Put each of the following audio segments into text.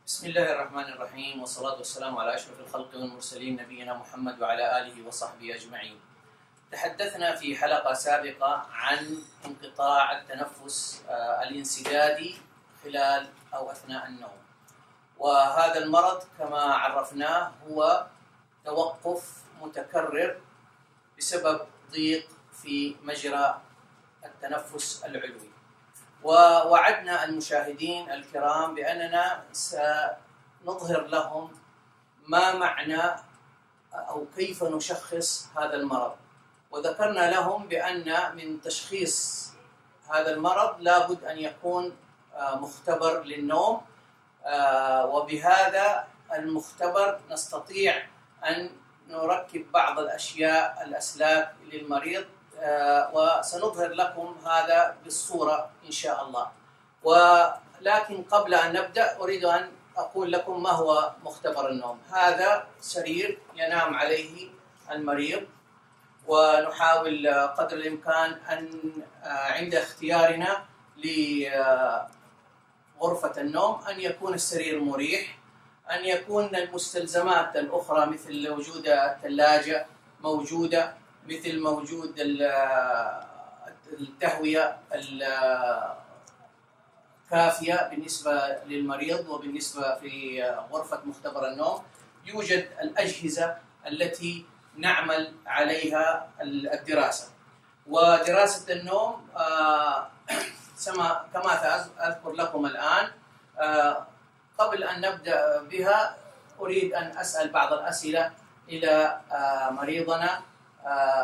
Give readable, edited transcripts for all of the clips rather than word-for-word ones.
بسم الله الرحمن الرحيم، والصلاة والسلام على أشرف الخلق والمرسلين نبينا محمد وعلى آله وصحبه أجمعين. تحدثنا في حلقة سابقة عن انقطاع التنفس الانسدادي خلال أو أثناء النوم، وهذا المرض كما عرفناه هو توقف متكرر بسبب ضيق في مجرى التنفس العلوي. ووعدنا المشاهدين الكرام بأننا سنظهر لهم ما معنى أو كيف نشخص هذا المرض، وذكرنا لهم بأن من تشخيص هذا المرض لابد أن يكون مختبر للنوم، وبهذا المختبر نستطيع أن نركب بعض الأشياء الأسلاك للمريض، وسنظهر لكم هذا بالصورة إن شاء الله. ولكن قبل أن نبدأ أريد أن أقول لكم ما هو مختبر النوم. هذا سرير ينام عليه المريض، ونحاول قدر الإمكان أن عند اختيارنا لغرفة النوم أن يكون السرير مريح، أن يكون المستلزمات الأخرى مثل وجود الثلاجة موجودة، مثل موجود التهوية الكافية بالنسبة للمريض. وبالنسبة في غرفة مختبر النوم يوجد الأجهزة التي نعمل عليها الدراسة. ودراسة النوم كما أذكر لكم الآن، قبل أن نبدأ بها أريد أن أسأل بعض الأسئلة إلى مريضنا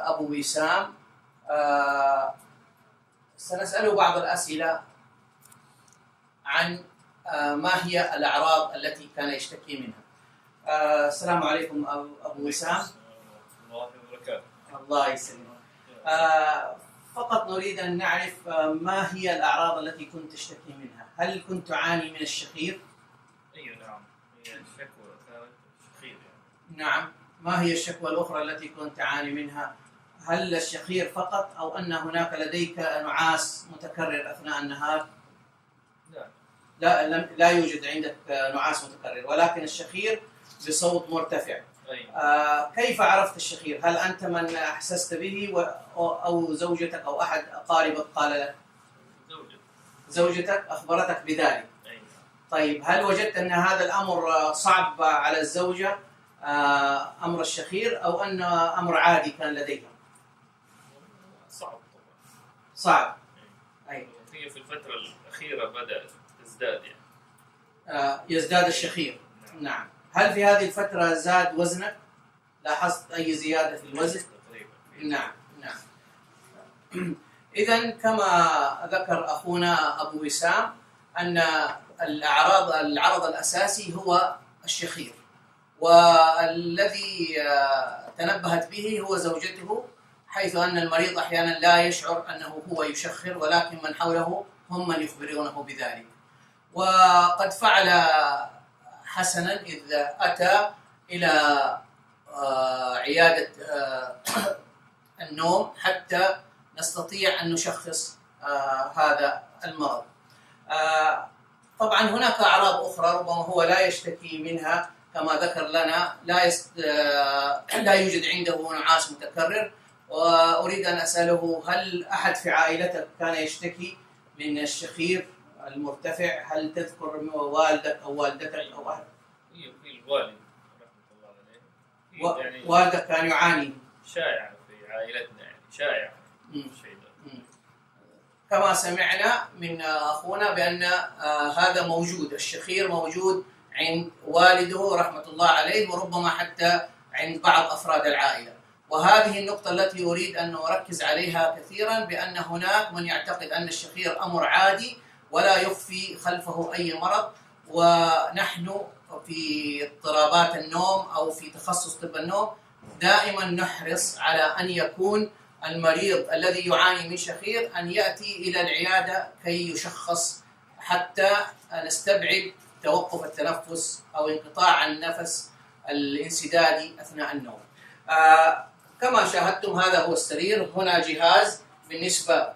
أبو وسام. سنسأله بعض الأسئلة عن ما هي الأعراض التي كان يشتكي منها. السلام عليكم أبو وسام. الله وبركاته. الله يسلمك. فقط نريد أن نعرف ما هي الأعراض التي كنت تشتكي منها. هل كنت تعاني من الشخير؟ أيوة نعم، هي الشكوى كانت شخير يعني. نعم. ما هي الشكوى الأخرى التي كنت تعاني منها؟ هل الشخير فقط أو أن هناك لديك نعاس متكرر أثناء النهار؟ لا يوجد عندك نعاس متكرر، ولكن الشخير بصوت مرتفع. أيوة. كيف عرفت الشخير؟ هل أنت من أحسست به أو زوجتك أو أحد أقاربك قال لك؟ زوجتك أخبرتك بذلك. أيوة. طيب، هل وجدت أن هذا الأمر صعب على الزوجة، أمر الشخير، أو أن أمر عادي كان لديها؟ صعب طبعا. صعب. أي. هي في الفترة الأخيرة بدأت تزداد يعني. يزداد الشخير. نعم. هل في هذه الفترة زاد وزنك؟ لاحظت أي زيادة في الوزن؟ تقريبا. نعم. إذن كما ذكر أخونا أبو وسام أن العرض الأساسي هو الشخير، والذي تنبهت به هو زوجته، حيث أن المريض أحيانا لا يشعر أنه هو يشخر، ولكن من حوله هم من يخبرونه بذلك. وقد فعل حسنا إذ أتى إلى عيادة النوم حتى نستطيع أن نشخص هذا المرض. طبعا هناك أعراض أخرى ربما هو لا يشتكي منها كما ذكر لنا، لا يوجد عنده نعاس متكرر. وأريد أن أسأله، هل أحد في عائلتك كان يشتكي من الشخير المرتفع؟ هل تذكر والدك أو والدتك أو أحد؟ في الوالد رحمة الله عليه. يعني والدك كان يعاني؟ شائع في عائلتنا يعني، شائع. كما سمعنا من أخونا بأن هذا موجود، الشخير موجود عند والده رحمة الله عليه، وربما حتى عند بعض أفراد العائلة. وهذه النقطة التي أريد أن نركز عليها كثيرا، بأن هناك من يعتقد أن الشخير أمر عادي ولا يخفي خلفه أي مرض. ونحن في اضطرابات النوم أو في تخصص طب النوم دائما نحرص على أن يكون المريض الذي يعاني من شخير أن يأتي إلى العيادة كي يشخص، حتى نستبعد توقف التنفس أو انقطاع النفس الانسدادي أثناء النوم. كما شاهدتم هذا هو السرير. هنا جهاز بالنسبة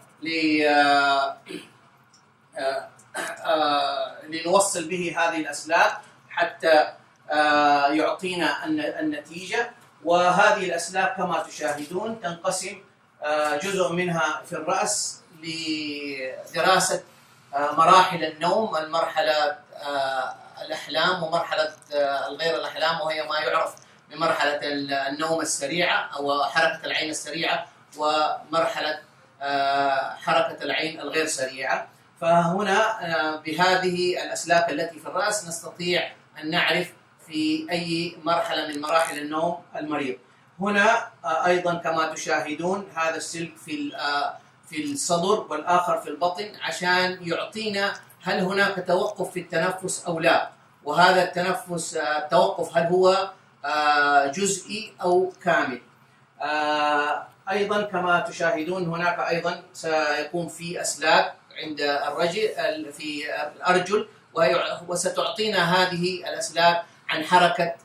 لنوصل به هذه الأسلاك، حتى يعطينا النتيجة. وهذه الأسلاك كما تشاهدون تنقسم جزء منها في الرأس لدراسة مراحل النوم، المرحلة الأحلام ومرحلة الغير الأحلام، وهي ما يعرف بمرحلة النوم السريعة أو حركة العين السريعة، ومرحلة حركة العين الغير سريعة. فهنا بهذه الأسلاك التي في الرأس نستطيع أن نعرف في أي مرحلة من مراحل النوم المريض. هنا أيضا كما تشاهدون هذا السلك في الصدر والآخر في البطن عشان يعطينا هل هناك توقف في التنفس أو لا، وهذا التوقف هل هو جزئي أو كامل. أيضا كما تشاهدون هناك أيضا سيكون في أسلاك عند الرجل في الأرجل، وستعطينا هذه الأسلاك عن حركة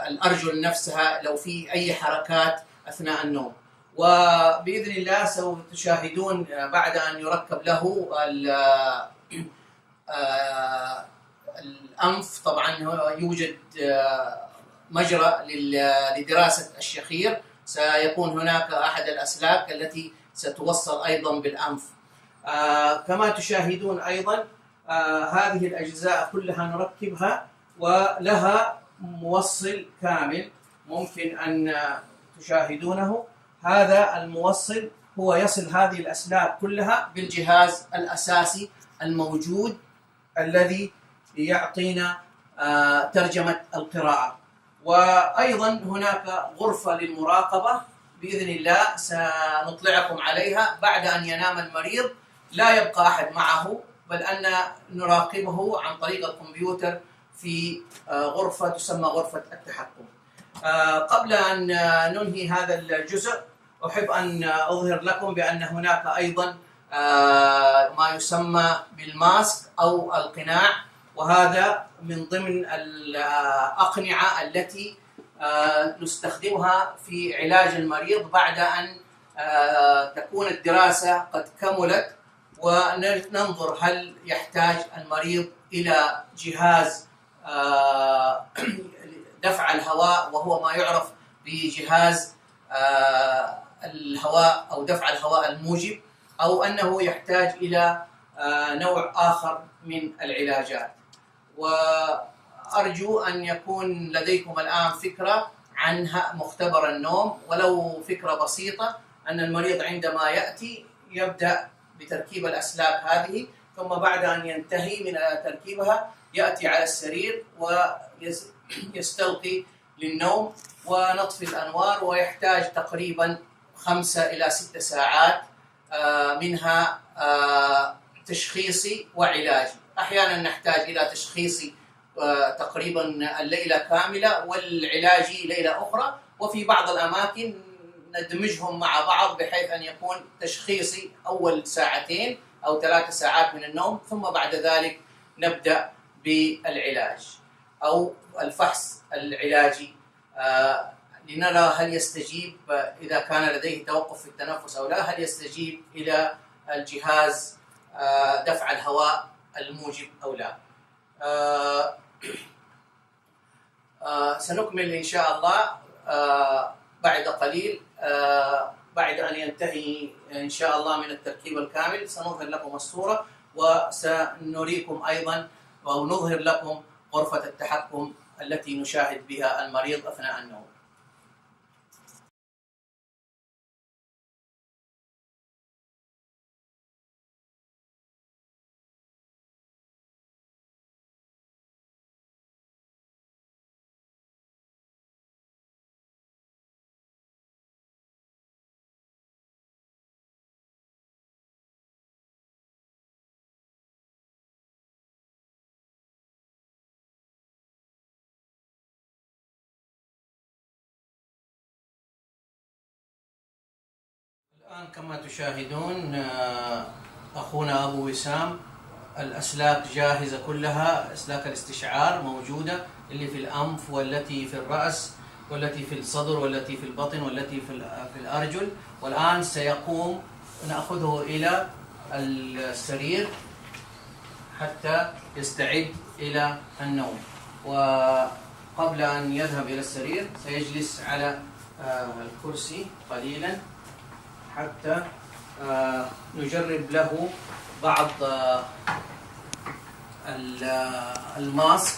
الأرجل نفسها لو في أي حركات أثناء النوم. وبإذن الله سوف تشاهدون بعد أن يركب له الأنف. طبعا يوجد مجرى لدراسة الشخير، سيكون هناك أحد الأسلاك التي ستوصل أيضا بالأنف. كما تشاهدون أيضا هذه الأجزاء كلها نركبها ولها موصل كامل ممكن أن تشاهدونه. هذا الموصل هو يصل هذه الأسلاك كلها بالجهاز الأساسي الموجود الذي يعطينا ترجمة القراءة. وأيضا هناك غرفة للمراقبة بإذن الله سنطلعكم عليها بعد أن ينام المريض، لا يبقى أحد معه، بل أن نراقبه عن طريق الكمبيوتر في غرفة تسمى غرفة التحكم. قبل أن ننهي هذا الجزء أحب أن أظهر لكم بأن هناك أيضا ما يسمى بالماسك أو القناع، وهذا من ضمن الأقنعة التي نستخدمها في علاج المريض بعد أن تكون الدراسة قد كملت، وننظر هل يحتاج المريض إلى جهاز دفع الهواء، وهو ما يعرف بجهاز الهواء أو دفع الهواء الموجب، أو أنه يحتاج إلى نوع آخر من العلاجات. وأرجو أن يكون لديكم الآن فكرة عن مختبر النوم، ولو فكرة بسيطة، أن المريض عندما يأتي يبدأ بتركيب الأسلاك هذه، ثم بعد أن ينتهي من تركيبها يأتي على السرير ويستلقي للنوم ونطفي الأنوار، ويحتاج تقريبا 5 إلى 6 ساعات منها تشخيصي وعلاجي. أحيانا نحتاج إلى تشخيصي تقريبا الليلة كاملة والعلاجي ليلة أخرى، وفي بعض الأماكن ندمجهم مع بعض بحيث أن يكون تشخيصي أول 2 أو 3 ساعات من النوم، ثم بعد ذلك نبدأ بالعلاج أو الفحص العلاجي لنرى هل يستجيب، إذا كان لديه توقف في التنفس أو لا، هل يستجيب إلى الجهاز دفع الهواء الموجب أو لا. سنكمل إن شاء الله بعد قليل، بعد أن ينتهي إن شاء الله من التركيب الكامل سنظهر لكم الصورة، وسنريكم أيضا أو نظهر لكم غرفة التحكم التي نشاهد بها المريض أثناء النوم. الآن كما تشاهدون أخونا أبو وسام الأسلاك جاهزة كلها، أسلاك الاستشعار موجودة، اللي في الأنف والتي في الرأس والتي في الصدر والتي في البطن والتي في الأرجل. والآن سيقوم نأخذه إلى السرير حتى يستعد إلى النوم. وقبل أن يذهب إلى السرير سيجلس على الكرسي قليلا حتى نجرب له بعض الماسك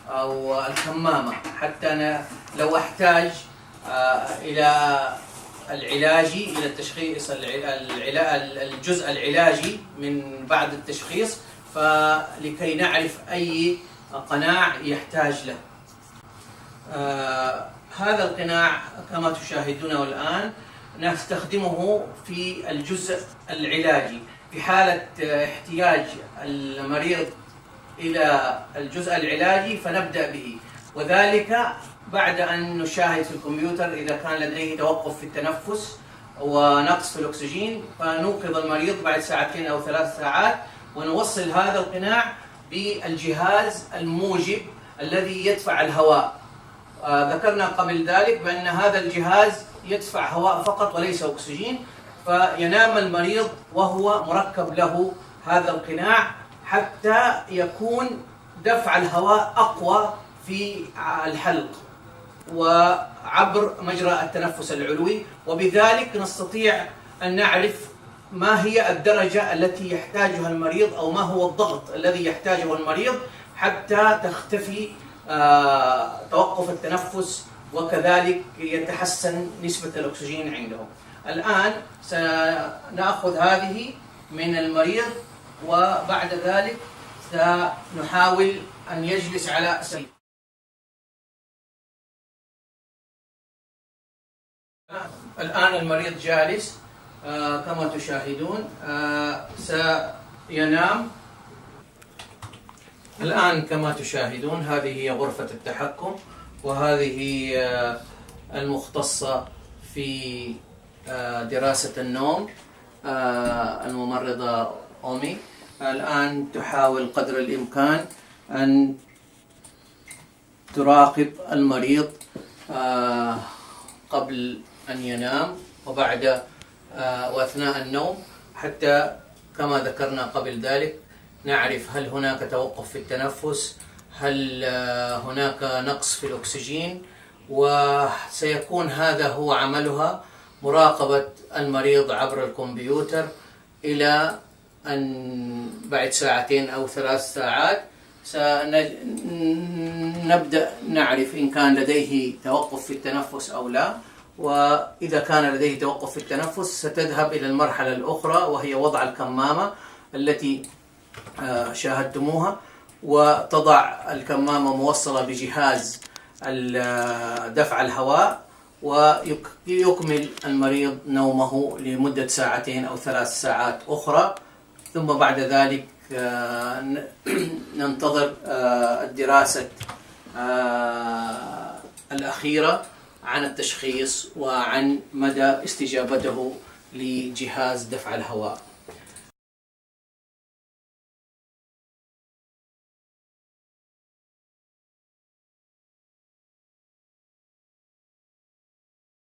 أو الكمامة، حتى لو احتاج إلى العلاجي، إلى التشخيص الجزء العلاجي من بعد التشخيص، فلكي نعرف أي قناع يحتاج له. هذا القناع كما تشاهدونه الآن نستخدمه في الجزء العلاجي في حالة احتياج المريض إلى الجزء العلاجي فنبدأ به، وذلك بعد أن نشاهد في الكمبيوتر إذا كان لديه توقف في التنفس ونقص في الأكسجين، فنوقظ المريض بعد 2 أو 3 ساعات ونوصل هذا القناع بالجهاز الموجب الذي يدفع الهواء. ذكرنا قبل ذلك بأن هذا الجهاز يدفع هواء فقط وليس أكسجين، فينام المريض وهو مركب له هذا القناع حتى يكون دفع الهواء أقوى في الحلق وعبر مجرى التنفس العلوي، وبذلك نستطيع أن نعرف ما هي الدرجة التي يحتاجها المريض أو ما هو الضغط الذي يحتاجه المريض حتى تختفي توقف التنفس وكذلك يتحسن نسبة الأكسجين عنده. الآن سنأخذ هذه من المريض وبعد ذلك سنحاول أن يجلس على سرير. الآن المريض جالس كما تشاهدون، سينام الآن كما تشاهدون. هذه هي غرفة التحكم، وهذه المختصة في دراسة النوم الممرضة أومي. الآن تحاول قدر الإمكان أن تراقب المريض قبل أن ينام وبعد وأثناء النوم، حتى كما ذكرنا قبل ذلك نعرف هل هناك توقف في التنفس، هل هناك نقص في الأكسجين. وسيكون هذا هو عملها، مراقبة المريض عبر الكمبيوتر إلى أن بعد 2 أو 3 ساعات سنبدأ نعرف إن كان لديه توقف في التنفس أو لا. وإذا كان لديه توقف في التنفس ستذهب إلى المرحلة الأخرى وهي وضع الكمامة التي شاهدتموها، وتضع الكمامة موصلة بجهاز دفع الهواء، ويكمل المريض نومه لمدة 2 أو 3 ساعات أخرى. ثم بعد ذلك ننتظر الدراسة الأخيرة عن التشخيص وعن مدى استجابته لجهاز دفع الهواء.